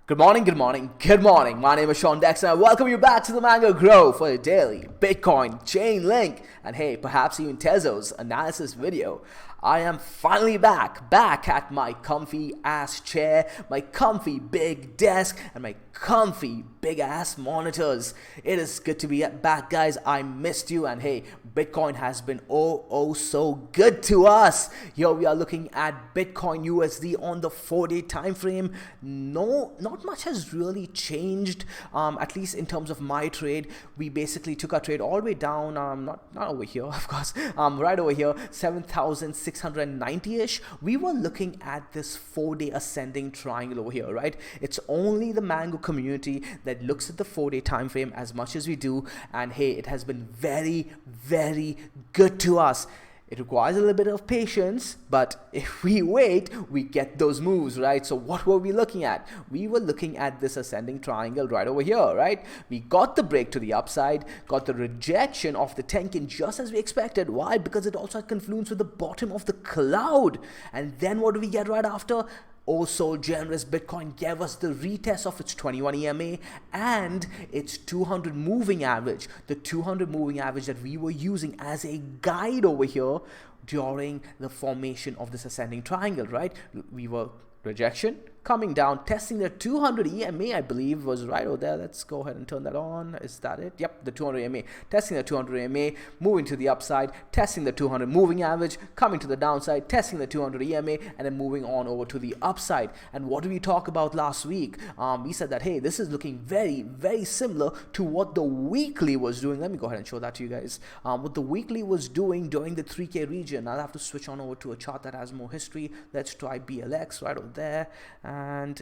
Good morning, good morning, good morning. My name is Sean Dex and I welcome you back to the Mango Grow for a daily Bitcoin, ChainLINK, and hey, perhaps even Tezos analysis video. I am finally back at my comfy ass chair, my comfy big desk, and my comfy big ass monitors. It is good to be back, guys. I missed you, and hey, Bitcoin has been oh so good to us. Here we are looking at Bitcoin USD on the 4-day time frame. No, not much has really changed, at least in terms of my trade. We basically took our trade all the way down, not over here, of course, right over here, 7,690-ish. We were looking at this 4-day ascending triangle over here, right? It's only the Mango community that looks at the 4-day time frame as much as we do, and hey, it has been very good to us. It requires a little bit of patience, but if we wait, we get those moves, right? So what were we looking at? We were looking at this ascending triangle right over here, right? We got the break to the upside, got the rejection of the Tenkin just as we expected. Why? Because it also had confluence with the bottom of the cloud. And then what do we get right after? Oh so generous Bitcoin gave us the retest of its 21 EMA and its 200 moving average, the 200 moving average that we were using as a guide over here during the formation of this ascending triangle, right? We were rejection, coming down, testing the 200 EMA, I believe was right over there. Let's go ahead and turn that on. Is that it? Yep, the 200 EMA. Testing the 200 EMA, moving to the upside, testing the 200 moving average, coming to the downside, testing the 200 EMA, and then moving on over to the upside. And what did we talk about last week? We said that, hey, this is looking very similar to what the weekly was doing. Let me go ahead and show that to you guys. What the weekly was doing during the 3K region. I'll have to switch on over to a chart that has more history. Let's try BLX right over there. And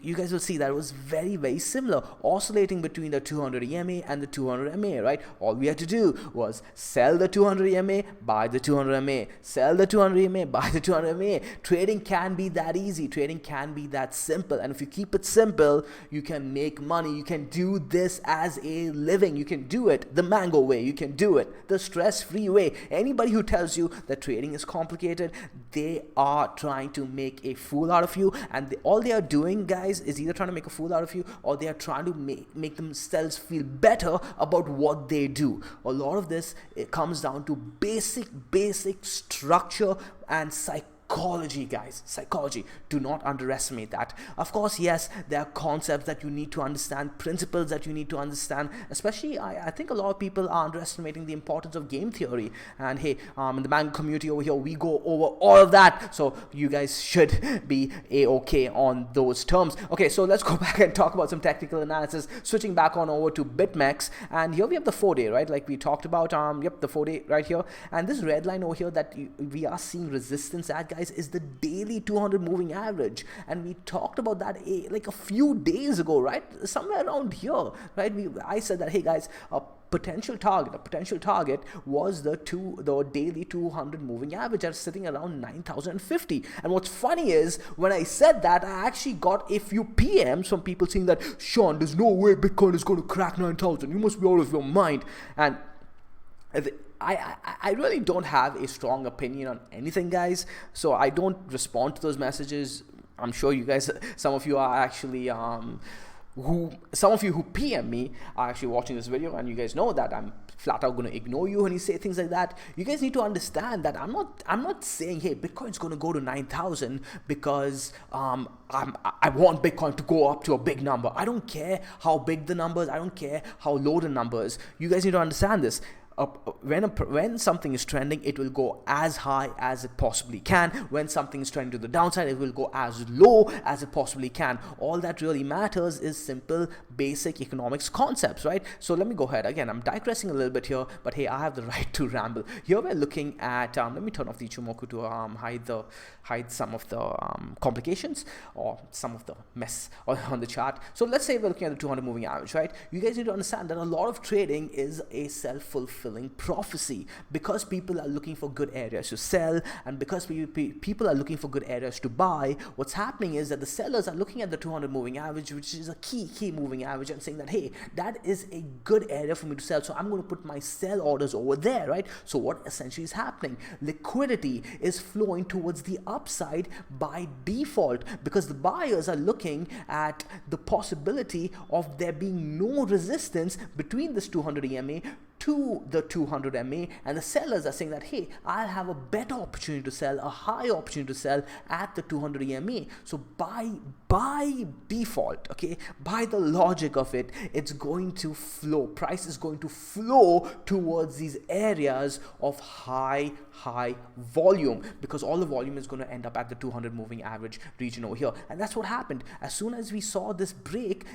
you guys will see that it was very similar, oscillating between the 200 EMA and the 200 MA, right? All we had to do was sell the 200 EMA, buy the 200 MA, sell the 200 EMA, buy the 200 MA. Trading can be that easy. Trading can be that simple. And if you keep it simple, you can make money. You can do this as a living. You can do it the Mango way. You can do it the stress-free way. Anybody who tells you that trading is complicated, they are trying to make a fool out of you. And all they are doing, guys, is either trying to make a fool out of you or they are trying to make themselves feel better about what they do. A lot of this, it comes down to basic structure and psychology, guys. Psychology. Do not underestimate that. Of course, yes, there are concepts that you need to understand, principles that you need to understand. Especially, I think a lot of people are underestimating the importance of game theory. And hey, in the Mango community over here, we go over all of that. So you guys should be a-okay on those terms. Okay, so let's go back and talk about some technical analysis. Switching back on over to BitMEX. And here we have the 4-day, right? Like we talked about, yep, the 4-day right here. And this red line over here that we are seeing resistance at, guys, is the daily 200 moving average, and we talked about that like a few days ago, right? Somewhere around here, right? I said that, hey guys, a potential target was the daily 200 moving average that's sitting around 9,050. And what's funny is when I said that, I actually got a few PMs from people saying that, Sean, there's no way Bitcoin is going to crack 9,000. You must be out of your mind. And I really don't have a strong opinion on anything, guys, so I don't respond to those messages. I'm sure you guys, some of you are actually some of you who PM me are actually watching this video, and you guys know that I'm flat out going to ignore you when you say things like that. You guys need to understand that I'm not saying, hey, Bitcoin's going to go to 9,000 because I want Bitcoin to go up to a big number. I don't care how big the numbers. I don't care how low the numbers. You guys need to understand this. When something is trending, it will go as high as it possibly can. When something is trending to the downside, it will go as low as it possibly can. All that really matters is simple, basic economics concepts, right? So let me go ahead. Again, I'm digressing a little bit here, but hey, I have the right to ramble. Here we're looking at, let me turn off the Ichimoku to hide some of the complications or some of the mess on the chart. So let's say we're looking at the 200 moving average, right? You guys need to understand that a lot of trading is a self-fulfilling self-fulfilling prophecy. Because people are looking for good areas to sell, and because people are looking for good areas to buy, what's happening is that the sellers are looking at the 200 moving average, which is a key moving average, and saying that, hey, that is a good area for me to sell, so I'm going to put my sell orders over there, right? So what essentially is happening? Liquidity is flowing towards the upside by default, because the buyers are looking at the possibility of there being no resistance between this 200 EMA to the 200 MA, and the sellers are saying that, hey, I'll have a better opportunity to sell, a higher opportunity to sell at the 200 EMA. So by default, okay, by the logic of it, it's going to flow. Price is going to flow towards these areas of high volume, because all the volume is going to end up at the 200 moving average region over here. And that's what happened. As soon as we saw this break,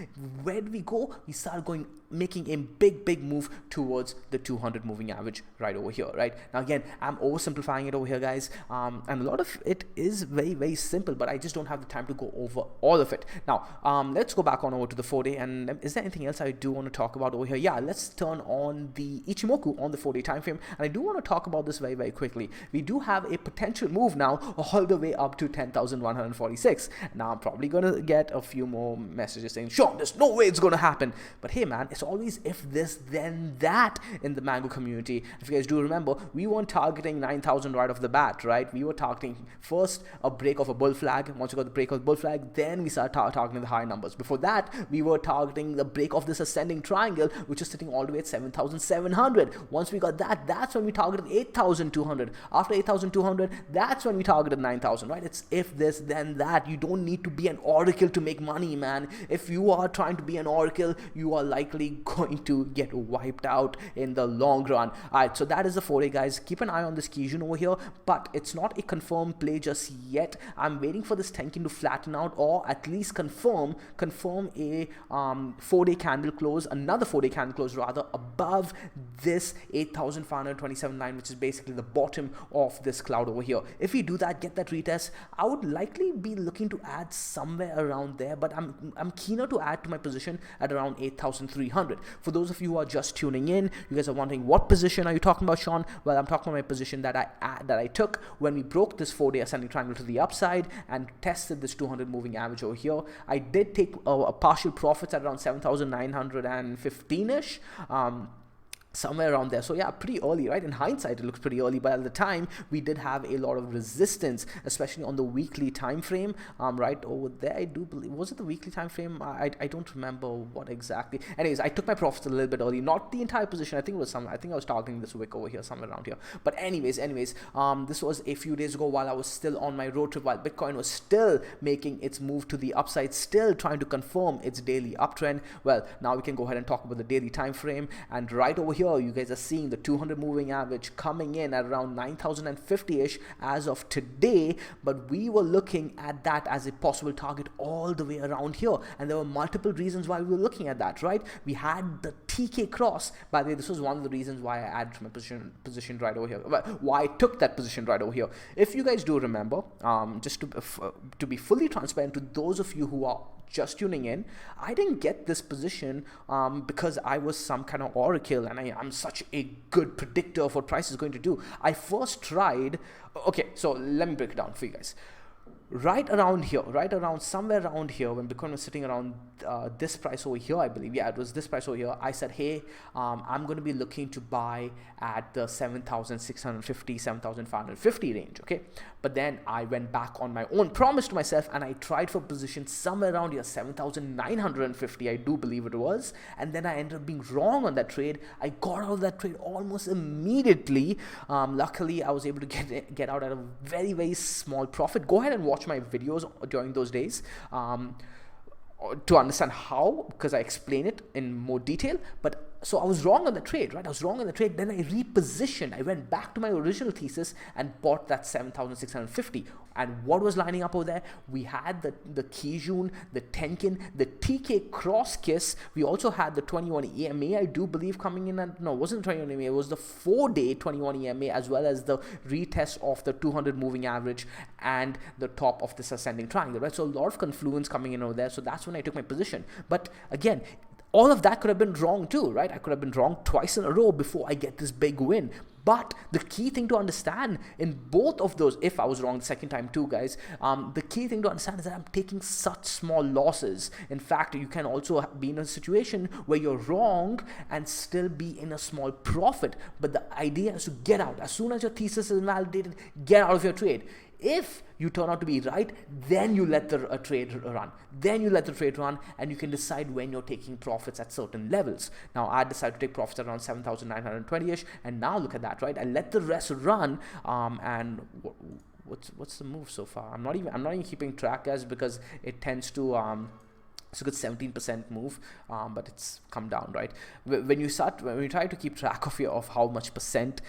where did we go? We started making a big move towards the 200 moving average right over here. Right now, again, I'm oversimplifying it over here, guys, and a lot of it is very simple, but I just don't have the time to go over all of it. Now let's go back on over to the 4-day, and is there anything else I do want to talk about over here? Yeah, let's turn on the Ichimoku on the 4-day time frame, and I do want to talk about this very quickly. We do have a potential move now all the way up to 10,146. Now I'm probably gonna get a few more messages saying, Sean, there's no way it's gonna happen. But hey man, it's always if this then that in the Mango community. If you guys do remember, we weren't targeting 9,000 right off the bat, right? We were targeting first a break of a bull flag. Once we got the break of the bull flag, then we started targeting the high numbers. Before that, we were targeting the break of this ascending triangle, which is sitting all the way at 7,700. Once we got that, that's when we targeted 8,200. After 8,200, that's when we targeted 9,000, right? It's if this then that. You don't need to be an oracle to make money, man. If you are trying to be an oracle, you are likely going to get wiped out in the long run. Alright, so that is the 4-day, guys. Keep an eye on this Kijun over here, but it's not a confirmed play just yet. I'm waiting for this Tenkin to flatten out, or at least confirm a 4-day candle close, another 4-day candle close rather, above this 8,527 line, which is basically the bottom of this cloud over here. If we do that, get that retest, I would likely be looking to add somewhere around there, but I'm keener to add to my position at around 8,300. For those of you who are just tuning in, you guys are wondering, what position are you talking about, Sean? Well, I'm talking about my position that I took when we broke this 4-day ascending triangle to the upside and tested this 200 moving average over here. I did take a partial profits at around 7,915-ish. Somewhere around there. So yeah, pretty early, right? In hindsight, it looks pretty early, but at the time we did have a lot of resistance, especially on the weekly time frame. Right over there, I do believe, was it the weekly time frame? I don't remember what exactly. Anyways, I took my profits a little bit early, not the entire position. I think it was I think I was targeting this wick over here, somewhere around here. But anyways, this was a few days ago while I was still on my road trip, while Bitcoin was still making its move to the upside, still trying to confirm its daily uptrend. Well, now we can go ahead and talk about the daily time frame, and right over here you guys are seeing the 200 moving average coming in at around 9,050-ish as of today, but we were looking at that as a possible target all the way around here, and there were multiple reasons why we were looking at that, right? We had the TK cross. By the way, this was one of the reasons why I added my position right over here, why I took that position right over here. If you guys do remember, just to be fully transparent to those of you who are just tuning in, I didn't get this position because I was some kind of oracle and I'm such a good predictor of what price is going to do. I first tried, okay, so let me break it down for you guys. Right around here, somewhere around here, when Bitcoin was sitting around this price over here, I believe, yeah, it was this price over here, I said, hey, I'm going to be looking to buy at the 7,650, 7,550 range, okay? But then I went back on my own promise to myself and I tried for position somewhere around here, 7,950, I do believe it was, and then I ended up being wrong on that trade. I got out of that trade almost immediately. Luckily, I was able to get out at a very small profit. Go ahead and watch my videos during those days to understand how, because I explain it in more detail. But so I was wrong on the trade, right? I was wrong on the trade. Then I repositioned. I went back to my original thesis and bought that 7,650. And what was lining up over there? We had the Kijun, the Tenkin, the TK cross kiss. We also had the 21 EMA, I do believe, coming in. And no, it wasn't the 21 EMA. It was the 4-day 21 EMA, as well as the retest of the 200 moving average and the top of this ascending triangle, right? So a lot of confluence coming in over there. So that's when I took my position. But again, all of that could have been wrong too, right? I could have been wrong twice in a row before I get this big win. But the key thing to understand in both of those, if I was wrong the second time too, guys, the key thing to understand is that I'm taking such small losses. In fact, you can also be in a situation where you're wrong and still be in a small profit. But the idea is to get out. As soon as your thesis is invalidated, get out of your trade. If you turn out to be right, then you let the trade run. Then you let the trade run, and you can decide when you're taking profits at certain levels. Now, I decided to take profits at around 7,920-ish, and now look at that, right? I let the rest run, and what's the move so far? I'm not even keeping track, guys, because it tends to it's a good 17% move, but it's come down, right? When you try to keep track of how much percent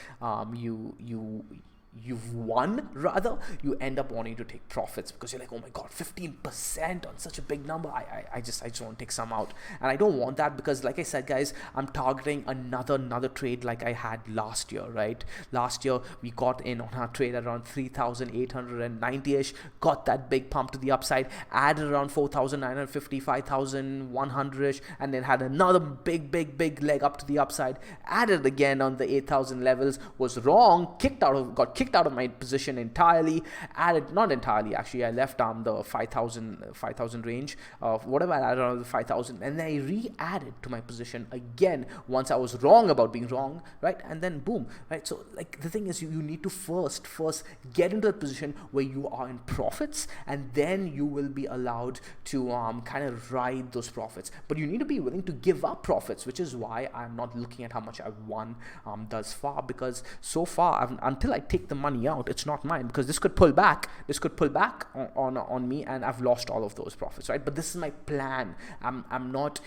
you've won, rather, you end up wanting to take profits because you're like, oh my god, 15% on such a big number. I just want to take some out, and I don't want that because, like I said, guys, I'm targeting another trade like I had last year, right? Last year we got in on our trade at around 3,890-ish, got that big pump to the upside, added around 4,950, 5,100-ish, and then had another big leg up to the upside, added again on the 8,000 levels, was wrong, got kicked out of my position entirely, not entirely actually, I left the 5,000 range of whatever I added around the 5,000, and then I re-added to my position again once I was wrong about being wrong, right? And then boom, right? So like the thing is, you need to first get into a position where you are in profits, and then you will be allowed to kind of ride those profits. But you need to be willing to give up profits, which is why I'm not looking at how much I've won thus far, because so far until I take the money out, it's not mine, because this could pull back on me, and I've lost all of those profits, right? But this is my plan. I'm not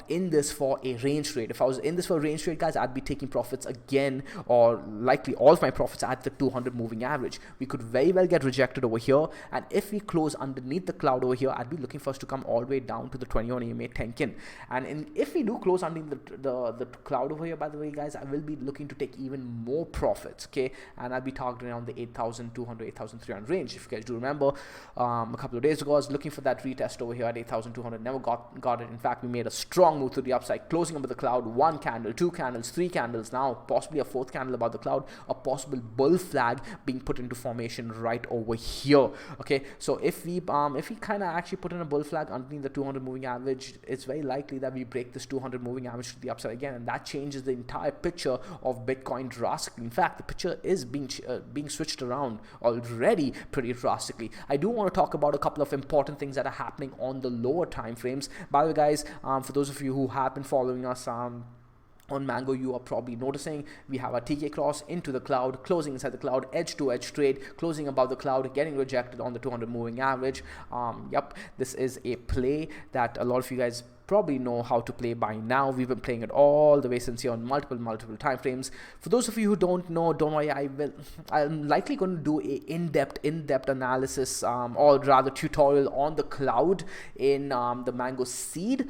in this for a range trade. If I was in this for a range trade, guys, I'd be taking profits again, or likely all of my profits at the 200 moving average. We could very well get rejected over here, and if we close underneath the cloud over here, I'd be looking for us to come all the way down to the 21 EMA Tenkin. And if we do close underneath the cloud over here, by the way, guys, I will be looking to take even more profits, okay? And I'll be targeting around the 8,200, 8,300 range. If you guys do remember, a couple of days ago, I was looking for that retest over here at 8,200, never got it. In fact, we made a strong move to the upside, closing above the cloud, 1 candle, 2 candles, 3 candles, now possibly a 4th candle above the cloud, a possible bull flag being put into formation right over here, okay? So if we kind of actually put in a bull flag underneath the 200 moving average, it's very likely that we break this 200 moving average to the upside again, and that changes the entire picture of Bitcoin drastically. In fact, the picture is being switched around already pretty drastically. I do want to talk about a couple of important things that are happening on the lower time frames. By the way, guys, for those of you who have been following us on Mango, you are probably noticing we have our TK cross into the cloud, closing inside the cloud, edge to edge trade, closing above the cloud, getting rejected on the 200 moving average. Yep, this is a play that a lot of you guys probably know how to play by now. We've been playing it all the way since here on multiple time frames. For those of you who don't know, don't worry, I'm likely going to do a in-depth analysis, or rather tutorial on the cloud in the Mango Seed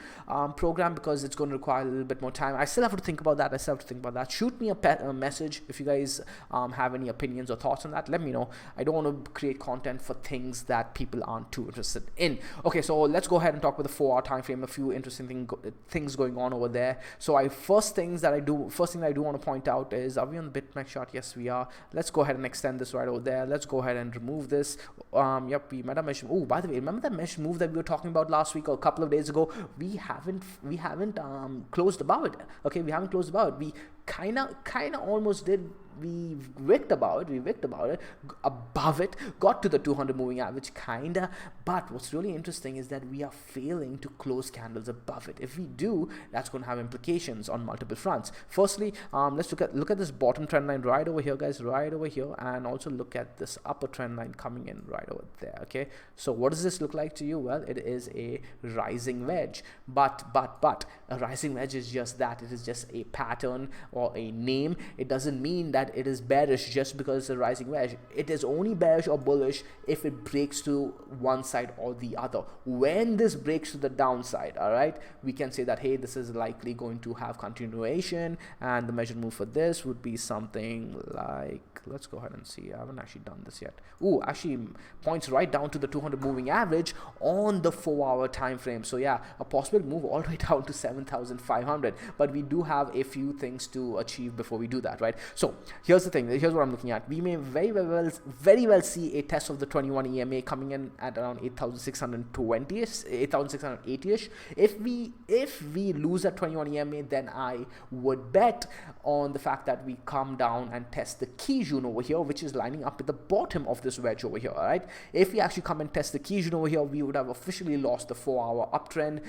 program, because it's going to require a little bit more time. I still have to think about that. Shoot me a message if you guys have any opinions or thoughts on that. Let me know. I don't want to create content for things that people aren't too interested in. Okay, so let's go ahead and talk about the 4-hour time frame. A few interesting things going on over there. So first thing that I do want to point out is, are we on the BitMEX chart? Yes, we are. Let's go ahead and extend this right over there. Let's go ahead and remove this. Yep, we made a mesh. Oh, by the way, remember that mesh move that we were talking about last week or a couple of days ago? We haven't closed above it. Okay, we haven't closed above it. We kind of almost did. We wicked about it, above it, got to the 200 moving average, kinda. But what's really interesting is that we are failing to close candles above it. If we do, that's going to have implications on multiple fronts. Firstly, let's look at this bottom trend line right over here, guys, right over here, and also look at this upper trend line coming in right over there. Okay, so what does this look like to you? Well, it is a rising wedge, but a rising wedge is just that. It is just a pattern or a name. It doesn't mean that it is bearish just because it's a rising wedge. It is only bearish or bullish if it breaks to one side or the other. When this breaks to the downside, all right, we can say that, hey, this is likely going to have continuation, and the measured move for this would be something like, let's go ahead and see. I haven't actually done this yet. Ooh, actually points right down to the 200 moving average on the 4-hour time frame. So yeah, a possible move all the way down to 7,500, but we do have a few things to achieve before we do that, right? So here's the thing, here's what I'm looking at. We may very well see a test of the 21 EMA coming in at around 8,620ish, 8,680ish. If we lose at 21 EMA, then I would bet on the fact that we come down and test the key zone over here, which is lining up with the bottom of this wedge over here. All right, if we actually come and test the key zone over here, we would have officially lost the 4-hour uptrend.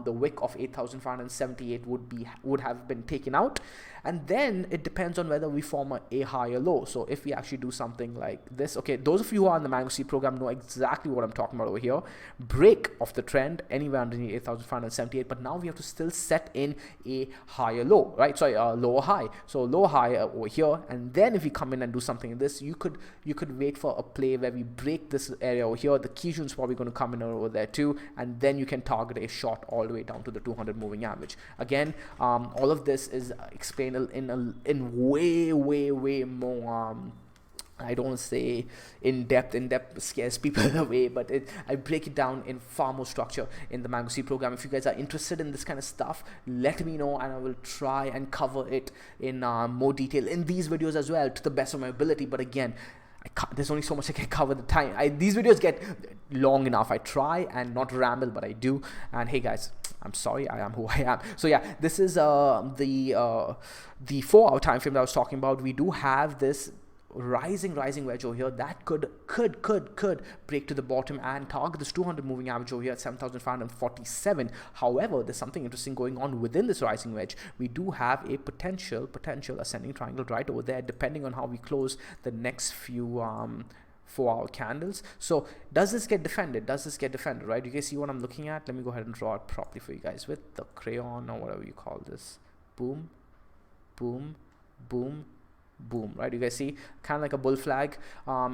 The wick of 8,578 would have been taken out, and then it depends on whether we form a higher low. So if we actually do something like this, okay, those of you who are in the Mango C program know exactly what I'm talking about over here. Break of the trend anywhere underneath 8,578, but now we have to still set in a higher low, right? Sorry, a lower high. So lower high over here, and then if we come in and do something like this, you could wait for a play where we break this area over here. The key zone is probably going to come in over there too, and then you can target a shot all the way down to the 200 moving average. Again, all of this is explained in way more I don't want to say in depth scares people away, but I break it down in far more structure in the Mango C program. If you guys are interested in this kind of stuff, let me know, and I will try and cover it in more detail in these videos as well, to the best of my ability. But again, there's only so much I can cover the time. These videos get long enough. I try and not ramble, but I do. And hey guys, I'm sorry, I am who I am. So yeah, this is the 4-hour time frame that I was talking about. We do have this rising wedge over here that could break to the bottom and target this 200 moving average over here at 7,547. However, there's something interesting going on within this rising wedge. We do have a potential ascending triangle right over there, depending on how we close the next few 4-hour candles. So does this get defended? Right? You guys see what I'm looking at? Let me go ahead and draw it properly for you guys with the crayon or whatever you call this. Boom, boom, boom, boom. Right, you guys see, kind of like a bull flag.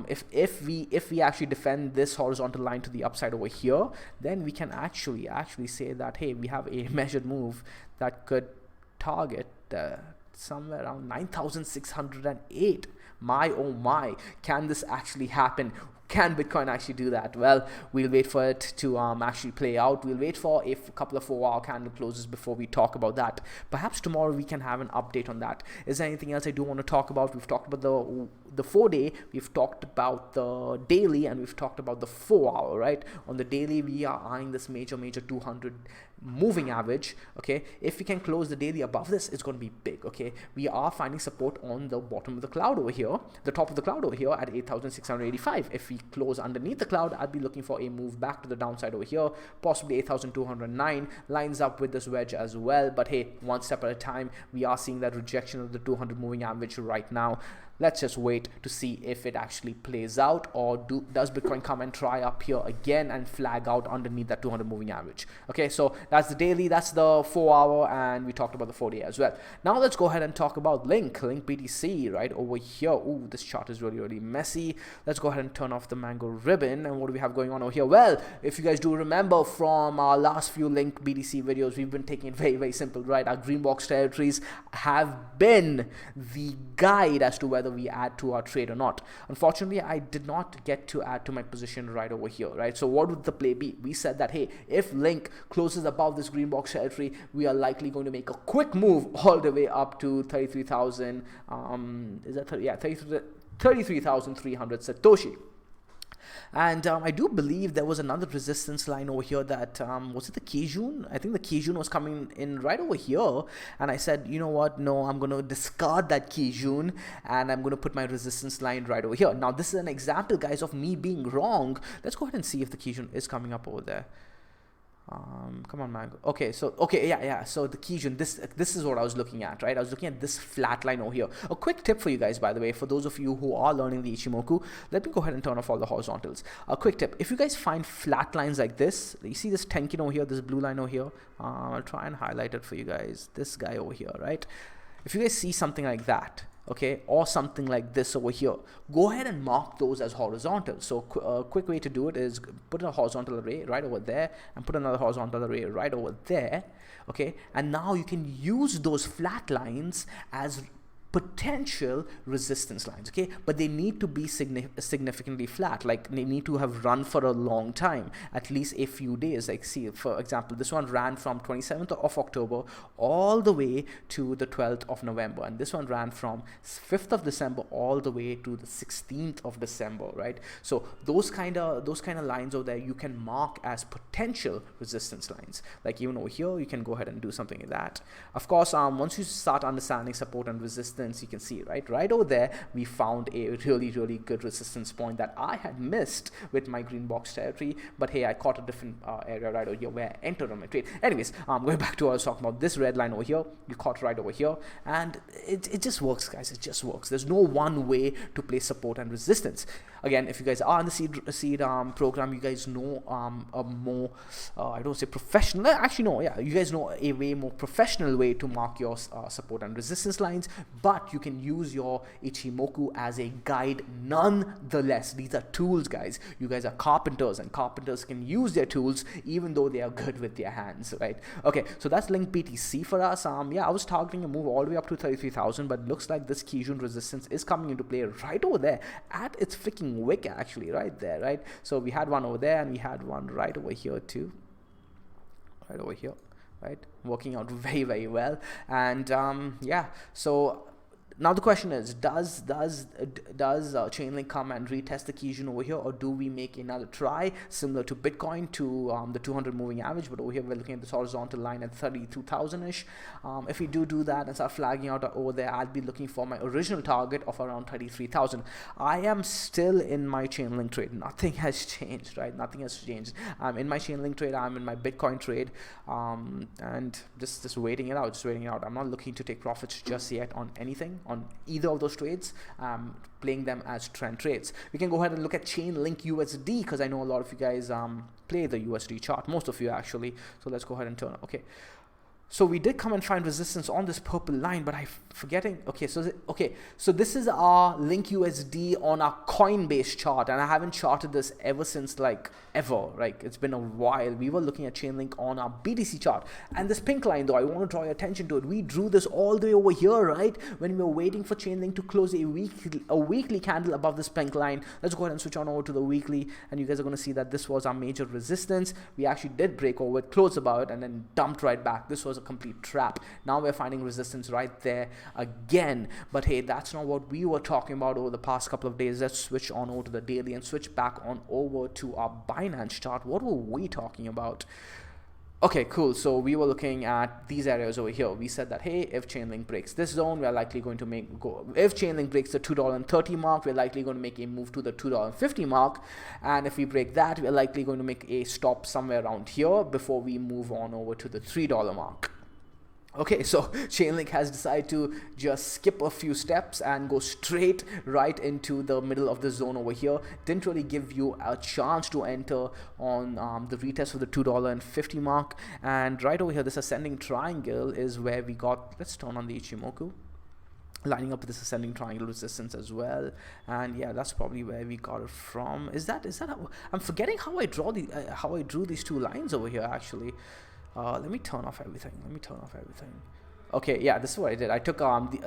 If we actually defend this horizontal line to the upside over here, then we can actually say that, hey, we have a measured move that could target somewhere around 9,608. My oh my, can this actually happen? Can Bitcoin actually do that? Well, we'll wait for it to actually play out. We'll wait for a couple of 4-hour candle closes before we talk about that. Perhaps tomorrow we can have an update on that. Is there anything else I do want to talk about? We've talked about the 4-day, we've talked about the daily, and we've talked about the 4-hour, right? On the daily, we are eyeing this major 200 moving average. Okay, if we can close the daily above this, it's going to be big. Okay, we are finding support on the bottom of the cloud over here, the top of the cloud over here at 8,685. If we close underneath the cloud, I'd be looking for a move back to the downside over here, possibly 8,209. Lines up with this wedge as well, but hey, one step at a time. We are seeing that rejection of the 200 moving average right now. Let's just wait to see if it actually plays out, or does Bitcoin come and try up here again and flag out underneath that 200 moving average. Okay, so that's the daily, that's the 4-hour, and we talked about the 4-day as well. Now let's go ahead and talk about LINK BTC right over here. Ooh, this chart is really messy. Let's go ahead and turn off the mango ribbon. And what do we have going on over here? Well, if you guys do remember from our last few LINK BTC videos, we've been taking it very simple, right? Our green box territories have been the guide as to whether we add to our trade or not. Unfortunately, I did not get to add to my position right over here, right? So what would the play be? We said that, hey, if LINK closes above this green box territory, we are likely going to make a quick move all the way up to 33,000 is that 30? Yeah, 33,300 Satoshi. And I do believe there was another resistance line over here that, was it the Kijun? I think the Kijun was coming in right over here. And I said, you know what? No, I'm going to discard that Kijun and I'm going to put my resistance line right over here. Now, this is an example, guys, of me being wrong. Let's go ahead and see if the Kijun is coming up over there. Come on, Mango. Okay, so yeah. So the Kijun, this is what I was looking at, right? I was looking at this flat line over here. A quick tip for you guys, by the way, for those of you who are learning the Ichimoku, let me go ahead and turn off all the horizontals. A quick tip: if you guys find flat lines like this, you see this Tenkin over here, this blue line over here. I'll try and highlight it for you guys. This guy over here, right? If you guys see something like that, okay, or something like this over here, go ahead and mark those as horizontal. So a quick way to do it is put a horizontal array right over there and put another horizontal array right over there, okay, and now you can use those flat lines as potential resistance lines, okay, but they need to be significantly flat, like they need to have run for a long time, at least a few days. Like, see, for example, this one ran from 27th of October all the way to the 12th of November, and this one ran from 5th of December all the way to the 16th of December, right? So those kind of lines over there you can mark as potential resistance lines. Like even over here, you can go ahead and do something like that. Of course, once you start understanding support and resistance, you can see right over there we found a really good resistance point that I had missed with my green box territory, but hey, I caught a different area right over here where I entered on my trade. Anyways, going back to what I was talking about, this red line over here you caught right over here, and it just works, guys. It just works. There's no one way to play support and resistance. Again, if you guys are in the seed program, you guys know a more I don't say professional, actually no, yeah, you guys know a way more professional way to mark your support and resistance lines, but you can use your Ichimoku as a guide nonetheless. These are tools, guys. You guys are carpenters, and carpenters can use their tools even though they are good with their hands, right? Okay, so that's Link BTC for us. Yeah, I was targeting a move all the way up to 33,000, but looks like this Kijun resistance is coming into play right over there at its freaking wick, actually, right there, right? So we had one over there, and we had one right over here too, right over here, right? Working out very well. And yeah, so now the question is, does ChainLINK come and retest the Kijun over here, or do we make another try similar to Bitcoin to the 200 moving average? But over here we're looking at this horizontal line at 32,000-ish. If we do that and start flagging out over there, I'll be looking for my original target of around 33,000. I am still in my ChainLINK trade. Nothing has changed, right? Nothing has changed. I'm in my ChainLINK trade. I'm in my Bitcoin trade, and just waiting it out. I'm not looking to take profits just yet on anything, on either of those trades, playing them as trend trades. We can go ahead and look at ChainLINK USD, because I know a lot of you guys play the USD chart, most of you actually. So let's go ahead and turn. Okay, so we did come and find resistance on this purple line, but I'm forgetting. Okay, so this is our Link USD on our Coinbase chart, and I haven't charted this ever since, like, ever. Like, it's been a while. We were looking at ChainLINK on our BTC chart, and this pink line, though, I want to draw your attention to it. We drew this all the way over here, right, when we were waiting for ChainLINK to close a weekly candle above this pink line. Let's go ahead and switch on over to the weekly, and you guys are going to see that this was our major resistance. We actually did break over it, closed above it, and then dumped right back. This was a complete trap. Now we're finding resistance right there again, but hey, that's not what we were talking about over the past couple of days. Let's switch on over to the daily and switch back on over to our Binance chart. What were we talking about? Okay, cool. So we were looking at these areas over here. We said that, hey, if ChainLINK breaks this zone, we're likely going to if ChainLINK breaks the $2.30 mark, we're likely going to make a move to the $2.50 mark. And if we break that, we're likely going to make a stop somewhere around here before we move on over to the $3 mark. Okay, so ChainLINK has decided to just skip a few steps and go straight right into the middle of the zone over here. Didn't really give you a chance to enter on the retest of the $2.50 mark. And right over here, this ascending triangle is where we got, let's turn on the Ichimoku, lining up with this ascending triangle resistance as well. And yeah, that's probably where we got it from. Is that how, I'm forgetting how I drew these two lines over here, actually. Let me turn off everything. Okay, yeah, this is what I did. I took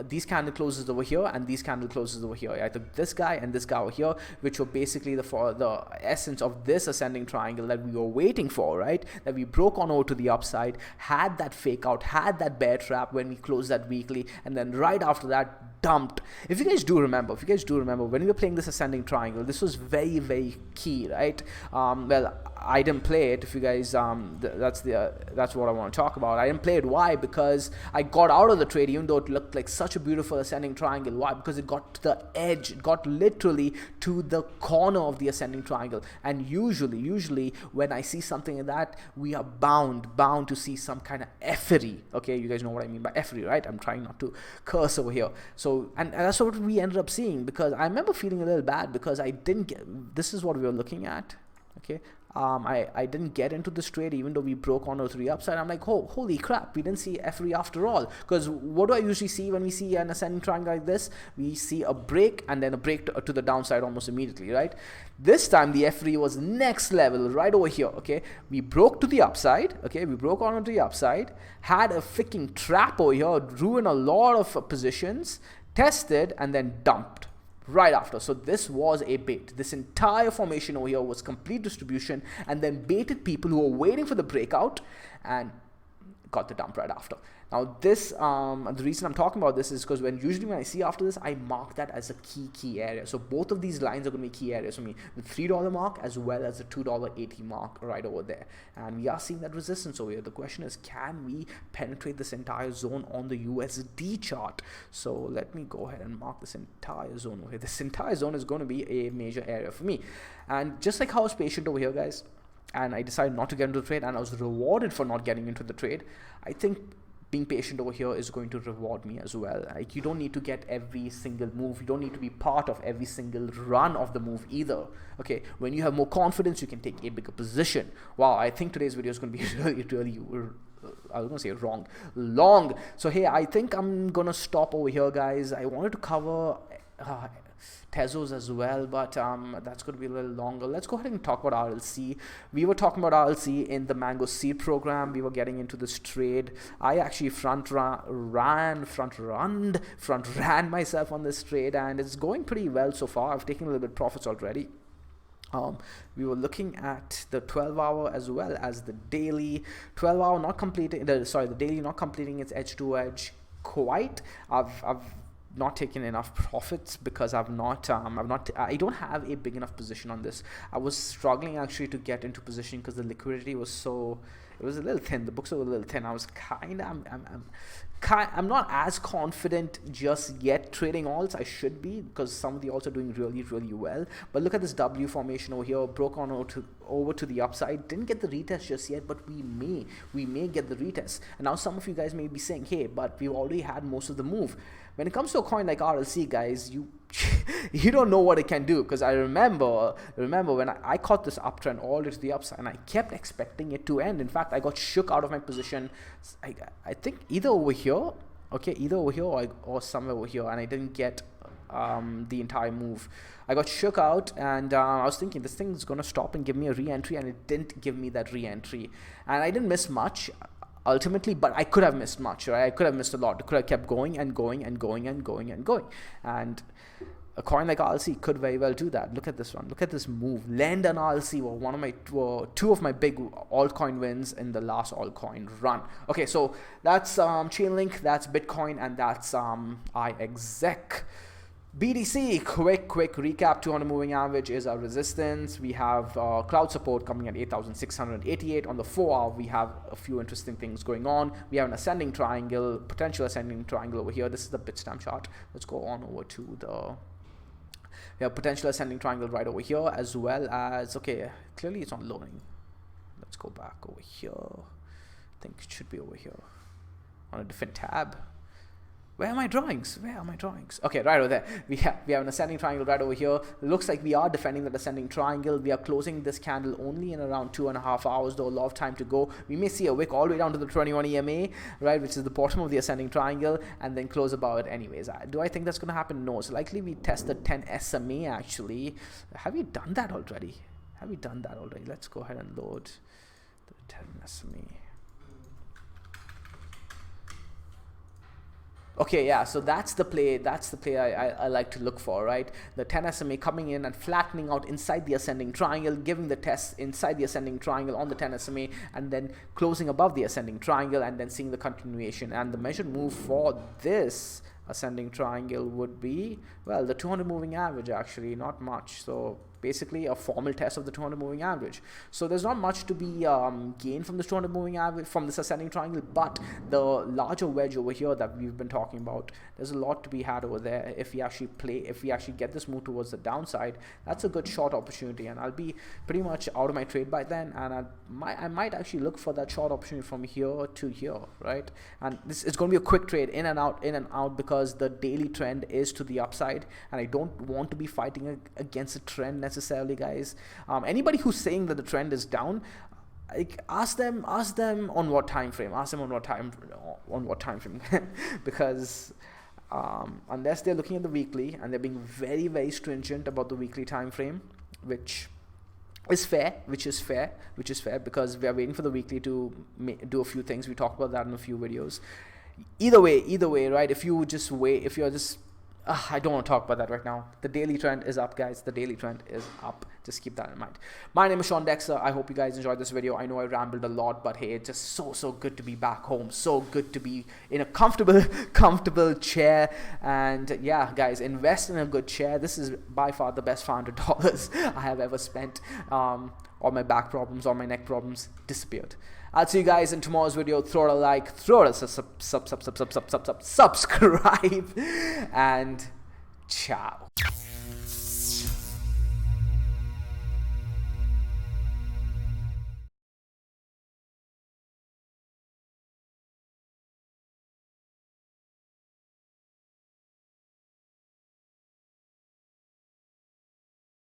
these candle closes over here and these candle closes over here. I took this guy and this guy over here, which were basically the essence of this ascending triangle that we were waiting for, right? That we broke on over to the upside, had that fake out, had that bear trap when we closed that weekly, and then right after that dumped. If you guys do remember, when we were playing this ascending triangle, this was very key, right? Well, I didn't play it. If you guys, that's what I want to talk about. I didn't play it. Why? Because I got out of the trade, even though it looked like such a beautiful ascending triangle. Why? Because it got to the edge. It got literally to the corner of the ascending triangle. And usually when I see something like that, we are bound to see some kind of effery. Okay, you guys know what I mean by effery, right? I'm trying not to curse over here. So, and that's what we ended up seeing, because I remember feeling a little bad because I didn't get, this is what we were looking at. Okay, I didn't get into this trade even though we broke on to the upside. I'm like, oh, holy crap, we didn't see effery after all. Because what do I usually see when we see an ascending triangle like this? We see a break and then a break to the downside almost immediately, right? This time the effery was next level, right over here. Okay, we broke to the upside. Okay, we broke on to the upside, had a freaking trap over here, ruined a lot of positions, tested, and then dumped right after. So this was a bait. This entire formation over here was complete distribution, and then baited people who were waiting for the breakout and got the dump right after. Now this, the reason I'm talking about this is because usually when I see after this, I mark that as a key area. So both of these lines are going to be key areas for me. The $3 mark as well as the $2.80 mark right over there. And we are seeing that resistance over here. The question is, can we penetrate this entire zone on the USD chart? So let me go ahead and mark this entire zone over here. This entire zone is going to be a major area for me. And just like how I was patient over here, guys, and I decided not to get into the trade, and I was rewarded for not getting into the trade, I think being patient over here is going to reward me as well. Like, you don't need to get every single move. You don't need to be part of every single run of the move either. Okay, when you have more confidence, you can take a bigger position. Wow, I think today's video is going to be really I was going to say long. So hey, I think I'm going to stop over here, guys. I wanted to cover Tezos as well, but that's going to be a little longer. Let's go ahead and talk about RLC. We were talking about RLC in the Mango Seed program. We were getting into this trade. I actually front ran myself on this trade, and it's going pretty well so far. I've taken a little bit of profits already. We were looking at the 12-hour as well as the daily. 12-hour not completing, the daily not completing its edge to edge quite. I've not taken enough profits because I don't have a big enough position on this. I was struggling actually to get into position because the liquidity was it was a little thin. The books were a little thin. I was I'm not as confident just yet trading alts. I should be, because some of the alts are doing really well. But look at this W formation over here, broke on over to the upside, didn't get the retest just yet, but we may get the retest. And now some of you guys may be saying, hey, but we've already had most of the move. When it comes to a coin like RLC, guys, you don't know what it can do, because I remember when I caught this uptrend all the way to the upside, and I kept expecting it to end. In fact, I got shook out of my position. I think either over here, or somewhere over here, and I didn't get the entire move. I got shook out, and I was thinking this thing is gonna stop and give me a re-entry, and it didn't give me that re-entry, and I didn't miss much ultimately, but I could have missed much, right? I could have missed a lot. It could have kept going and going. And a coin like RLC could very well do that. Look at this one. Look at this move. Lend and RLC were two of my big altcoin wins in the last altcoin run. Okay, so that's ChainLINK, that's Bitcoin, and that's iExec. BTC, quick recap. 200 moving average is our resistance. We have cloud support coming at 8,688. On the 4-hour, we have a few interesting things going on. We have an ascending triangle, potential ascending triangle over here. This is the Bitstamp chart. Let's go on over to we have potential ascending triangle right over here, as well as, okay, clearly it's not loading. Let's go back over here. I think it should be over here on a different tab. Where are my drawings? Okay, right over there. We have an ascending triangle right over here. Looks like we are defending that ascending triangle. We are closing this candle only in around 2.5 hours, though a lot of time to go. We may see a wick all the way down to the 21 EMA, right, which is the bottom of the ascending triangle, and then close above it anyways. Do I think that's going to happen? No. So likely we test the 10 SMA actually. Have we done that already? Let's go ahead and load the 10 SMA. Okay, yeah, so that's the play I like to look for, right? The 10 SMA coming in and flattening out inside the ascending triangle, giving the test inside the ascending triangle on the 10 SMA, and then closing above the ascending triangle, and then seeing the continuation. And the measured move for this ascending triangle would be, well, the 200 moving average, actually, not much. So basically a formal test of the 200 moving average. So there's not much to be gained from this 200 moving average, from this ascending triangle, but the larger wedge over here that we've been talking about, there's a lot to be had over there. If we actually get this move towards the downside, that's a good short opportunity, and I'll be pretty much out of my trade by then, and I might actually look for that short opportunity from here to here, right? And this is going to be a quick trade, in and out, because the daily trend is to the upside, and I don't want to be fighting against a trend necessarily, guys. Anybody who's saying that the trend is down, like, ask them on what time frame. Because unless they're looking at the weekly and they're being very, very stringent about the weekly time frame, which is fair, because we are waiting for the weekly to do a few things. We talked about that in a few videos. Either way, right? If you're just I don't want to talk about that right now. The daily trend is up, guys. The daily trend is up. Just keep that in mind. My name is Sean Dexter. I hope you guys enjoyed this video. I know I rambled a lot, but hey, it's just so good to be back home. So good to be in a comfortable chair. And yeah, guys, invest in a good chair. This is by far the best $500 I have ever spent. All my back problems, all my neck problems disappeared. I'll see you guys in tomorrow's video. Throw it a like, throw it a subscribe, and ciao.